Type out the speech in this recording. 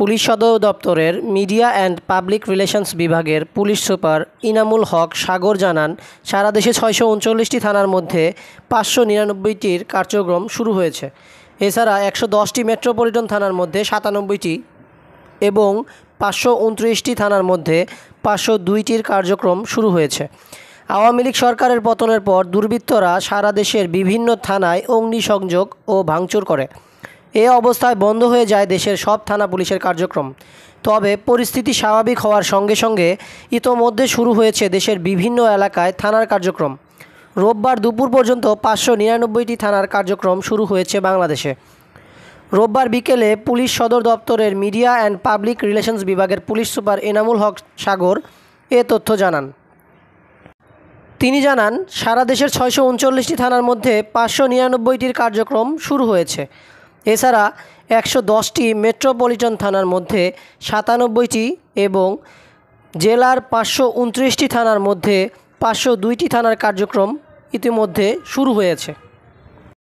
Police সদর দপ্তরের media and public relations বিভাগের পুলিশ সুপার ইনামুল হক সাগর জানান, সারা দেশে ৬৩৯টি থানার মধ্যে ৫৯৯টির কার্যক্রম শুরু হয়েছে। এছাড়া ১১০টি মেট্রোপলিটন থানার মধ্যে ৯৭টি এবং ৫২৯টি থানার মধ্যে ৫০২টির কার্যক্রম শুরু হয়েছে। আওয়ামী লীগ সরকারের পতনের পর দুর্বৃত্তরা সারা দেশের বিভিন্ন থানায় অগ্নিসংযোগ ও ভাঙচুর করে। এ অবস্থায় বন্ধ হয়ে যায় দেশের সব থানা পুলিশের কার্যক্রম। তবে পরিস্থিতি স্বাভাবিক হওয়ার সঙ্গে সঙ্গে ইতোমধ্যে শুরু হয়েছে দেশের বিভিন্ন এলাকায় থানার কার্যক্রম। রোববার দুপুর পর্যন্ত ৫৯৯টি থানার কার্যক্রম শুরু হয়েছে বাংলাদেশে। রোববার বিকেলে পুলিশ সদর দপ্তরের মিডিয়া অ্যান্ড পাবলিক রিলেশনস বিভাগের পুলিশ সুপার এনামুল হক সাগর এ তথ্য জানান। তিনি জানান, সারা দেশের ৬৩৯টি থানার মধ্যে ৫৯৯টির কার্যক্রম শুরু হয়েছে। এছাড়া ১১০টি মেট্রোপলিটন থানার মধ্যে ৯৭টি এবং জেলার ৫২৯টি থানার মধ্যে ৫০২টি থানার কার্যক্রম ইতিমধ্যে শুরু হয়েছে।